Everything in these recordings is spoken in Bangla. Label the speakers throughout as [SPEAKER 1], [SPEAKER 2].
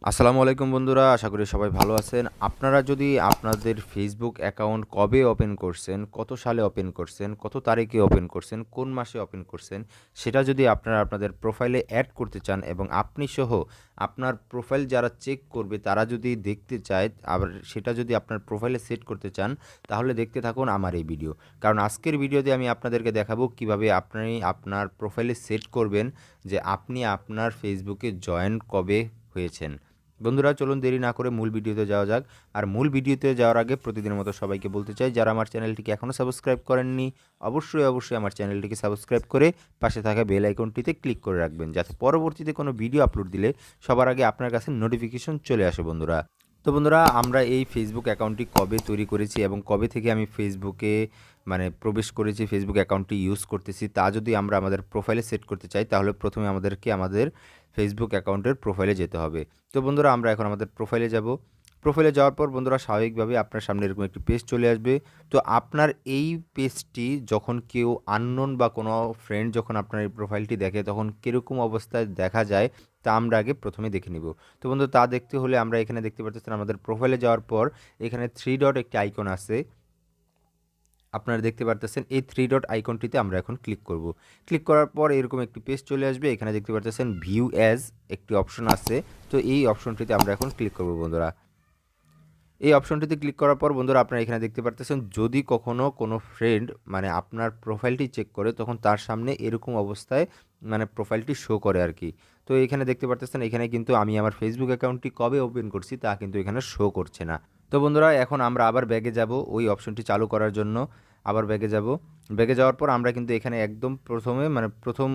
[SPEAKER 1] আসসালামু আলাইকুম বন্ধুরা, আশা করি সবাই ভালো আছেন। আপনারা যদি আপনাদের ফেসবুক অ্যাকাউন্ট কবে ওপেন করছেন, কত সালে ওপেন করছেন, কত তারিখে ওপেন করছেন, কোন মাসে ওপেন করছেন, সেটা যদি আপনারা আপনাদের প্রোফাইলে অ্যাড করতে চান এবং আপনি সহ আপনার প্রোফাইল যারা চেক করবে তারা যদি দেখতে চায়, আবার সেটা যদি আপনার প্রোফাইলে সেট করতে চান, তাহলে দেখতে থাকুন আমার এই ভিডিও। কারণ আজকের ভিডিওতে আমি আপনাদেরকে দেখাবো কিভাবে আপনি আপনার প্রোফাইলে সেট করবেন যে আপনি আপনার ফেসবুকে জয়েন কবে হয়েছেন। বন্ধুরা চলুন দেরি না করে মূল ভিডিওতে যাওয়া যাক। আর মূল ভিডিওতে যাওয়ার আগে প্রতিদিনের মতো সবাইকে বলতে চাই, যারা আমার চ্যানেলটিকে এখনও সাবস্ক্রাইব করেননি অবশ্যই আমার চ্যানেলটিকে সাবস্ক্রাইব করে পাশে থাকা বেল আইকনটিতে ক্লিক করে রাখবেন, যাতে পরবর্তীতে কোনো ভিডিও আপলোড দিলে সবার আগে আপনার কাছে নোটিফিকেশন চলে আসে বন্ধুরা। তো বন্ধুরা, আমরা এই ফেসবুক অ্যাকাউন্টটি কবে তৈরি করেছি এবং কবে থেকে আমি ফেসবুকে প্রবেশ করেছি, ফেসবুক অ্যাকাউন্টটি ইউজ করতেছি, তা যদি আমরা আমাদের প্রোফাইলে সেট করতে চাই তাহলে প্রথমে আমাদেরকে আমাদের ফেসবুক অ্যাকাউন্টের প্রোফাইলে যেতে হবে। তো বন্ধুরা, আমরা এখন আমাদের প্রোফাইলে যাব। প্রোফাইলে যাওয়ার পর বন্ধুরা স্বাভাবিকভাবে আপনার সামনে এরকম একটি পেজ চলে আসবে। তো আপনার এই পেজটি যখন কেউ আননোন বা কোনো ফ্রেন্ড যখন আপনার এই প্রোফাইলটি দেখে তখন কীরকম অবস্থায় দেখা যায় তা আমরা আগে প্রথমে দেখে নিব। তো বন্ধু, তা দেখতে হলে আমরা এখানে দেখতে পাচ্ছেন আমাদের প্রোফাইলে যাওয়ার পর এখানে 3 ডট একটি আইকন আছে, আপনারা দেখতে পারতেছেন। এই 3 ডট আইকনটিতে আমরা এখন ক্লিক করব। ক্লিক করার পর এরকম একটি পেজ চলে আসবে। এখানে দেখতে পারতেছেন ভিউ অ্যাজ একটি অপশন আছে। তো এই অপশনটিতে আমরা এখন ক্লিক করব বন্ধুরা। এই অপশনটিতে ক্লিক করার পর বন্ধুরা আপনারা এখানে দেখতে পারতেছেন, যদি কখনো কোনো ফ্রেন্ড আপনার প্রোফাইলটি চেক করে তখন তার সামনে এরকম অবস্থায় প্রোফাইলটি শো করে আর কি। তো এখানে দেখতে পারতেছেন, এখানে কিন্তু আমি আমার ফেসবুক অ্যাকাউন্টটি কবে ওপেন করছি তা কিন্তু এখানে শো করছে না। তো বন্ধুরা, এখন আমরা আবার ব্যাগে যাব ওই অপশনটি চালু করার জন্য। আবার ব্যাগে যাব। ব্যাগে যাওয়ার পর আমরা কিন্তু এখানে একদম প্রথমে প্রথম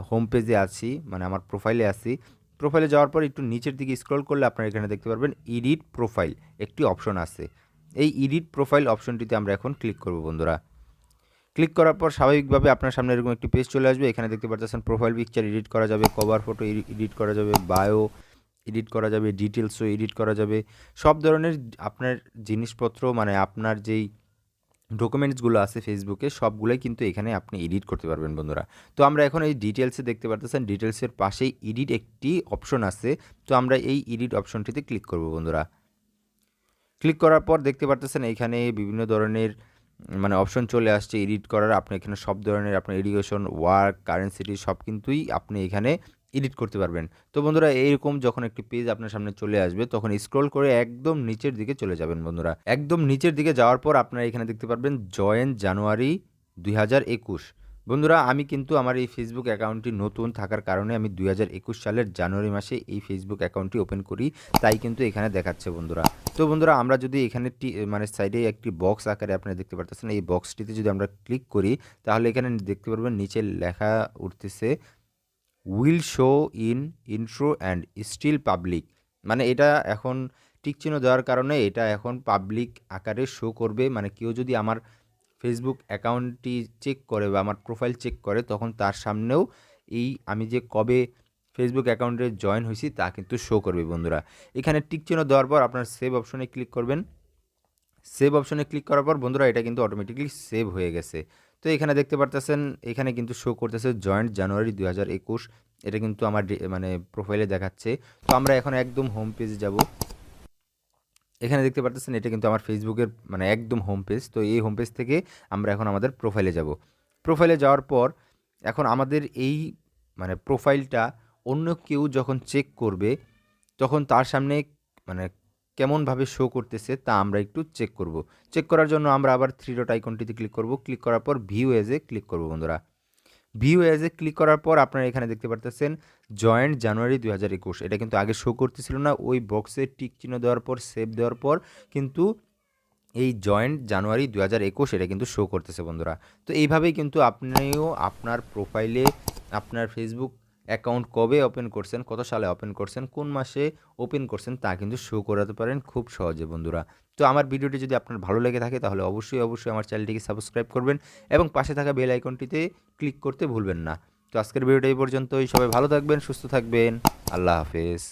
[SPEAKER 1] হোম পেজে আছি, আমার প্রোফাইলে আছি। প্রোফাইলে যাওয়ার পর একটু নিচের দিকে স্ক্রল করলে আপনারা এখানে দেখতে পারবেন এডিট প্রোফাইল একটি অপশন আছে। এই এডিট প্রোফাইল অপশনটিতে আমরা এখন ক্লিক করব বন্ধুরা। ক্লিক করার পর স্বাভাবিকভাবে আপনার সামনে এরকম একটি পেজ চলে আসবে। এখানে দেখতে পাচ্ছেন প্রোফাইল পিকচার এডিট করা যাবে, কভার ফটো এডিট করা যাবে, বায়ো এডিট করা যাবে, ডিটেলসও এডিট করা যাবে। সব ধরনের আপনার জিনিসপত্র আপনার যেই ডকুমেন্টসগুলো আছে ফেসবুকে সবগুলোই কিন্তু এখানে আপনি এডিট করতে পারবেন বন্ধুরা। তো আমরা এখন এই ডিটেলসে দেখতে পারতেছেন, ডিটেলসের পাশেই এডিট একটি অপশন আছে। তো আমরা এই এডিট অপশনটিতে ক্লিক করব বন্ধুরা। ক্লিক করার পর দেখতে পারতেছেন এখানে বিভিন্ন ধরনের অপশন চলে আসছে এডিট করার। আপনি এখানে সব ধরনের আপনার এডুকেশন, ওয়ার্ক, কারেন্সিটি সব কিছুই আপনি এখানে এডিট করতে পারবেন। তো বন্ধুরা, এইরকম যখন একটি পেজ আপনার সামনে চলে আসবে তখন স্ক্রল করে একদম নিচের দিকে চলে যাবেন বন্ধুরা। একদম নিচের দিকে যাওয়ার পর আপনারা এখানে দেখতে পারবেন জয়েন জানুয়ারি 2021। বন্ধুরা, আমি কিন্তু আমার এই ফেসবুক অ্যাকাউন্টটি নতুন থাকার কারণে আমি 2021 সালের জানুয়ারি মাসে এই ফেসবুক অ্যাকাউন্টটি ওপেন করি, তাই কিন্তু এখানে দেখাচ্ছে বন্ধুরা। তো বন্ধুরা, আমরা যদি এখানে সাইডে একটি বক্স আকারে আপনারা দেখতে পারতেছেন, এই বক্সটিতে যদি আমরা ক্লিক করি তাহলে এখানে দেখতে পারবেন নিচে লেখা উঠতেছে will show in intro and still public. এটা এখন টিক চিহ্ন দেওয়ার কারণে এটা এখন পাবলিক আকারে শো করবে। কেউ যদি আমার ফেসবুক অ্যাকাউন্টটি চেক করে বা আমার প্রোফাইল চেক করে তখন তার সামনেও এই আমি যে কবে ফেসবুক অ্যাকাউন্টে জয়েন হয়েছি তা কিন্তু শো করবে বন্ধুরা। এখানে টিক চিহ্ন দেওয়ার পর আপনার সেভ অপশনে ক্লিক করবেন। সেভ অপশনে ক্লিক করার পর বন্ধুরা এটা কিন্তু অটোমেটিকলি সেভ হয়ে গেছে। তো এখানে দেখতে পারতেছেন, এখানে কিন্তু শো করতেছে জয়েন্ট জানুয়ারি 2021। এটা কিন্তু আমার প্রোফাইলে দেখাচ্ছে। তো আমরা এখন একদম হোম পেজে যাব। এখানে দেখতে পারতেছেন এটা কিন্তু আমার ফেসবুকের একদম হোম পেজ। তো এই হোম পেজ থেকে আমরা এখন আমাদের প্রোফাইলে যাব। প্রোফাইলে যাওয়ার পর এখন আমাদের এই প্রোফাইলটা অন্য কেউ যখন চেক করবে তখন তার সামনে কেমনভাবে শো করতেছে তা আমরা একটু চেক করব। চেক করার জন্য আমরা আবার 3 ডট আইকনটিতে ক্লিক করব। ক্লিক করার পর ভিউ এজে ক্লিক করব বন্ধুরা। ভিউ এজে ক্লিক করার পর আপনারা এখানে দেখতে পারতেছেন জয়েন্ট জানুয়ারি 2021। এটা কিন্তু আগে শো করতেছিল না। ওই বক্সে টিক চিহ্ন দেওয়ার পর সেভ দেওয়ার পর কিন্তু এই জয়েন্ট জানুয়ারি 2021 এটা কিন্তু শো করতেছে বন্ধুরা। তো এইভাবেই কিন্তু আপনিও আপনার প্রোফাইলে আপনার ফেসবুক অ্যাকাউন্ট কবে ওপেন করছেন, কত সালে ওপেন করছেন, কোন মাসে ওপেন করছেন তা কিন্তু শো করাতে পারেন খুব সহজে বন্ধুরা। তো আমার ভিডিওটি যদি আপনার ভালো লেগে থাকে তাহলে অবশ্যই আমার চ্যানেলটিকে সাবস্ক্রাইব করবেন এবং পাশে থাকা বেল আইকনটিতে ক্লিক করতে ভুলবেন না। তো আজকের ভিডিওটা এই পর্যন্তই। সবাই ভালো থাকবেন, সুস্থ থাকবেন। আল্লাহ হাফেজ।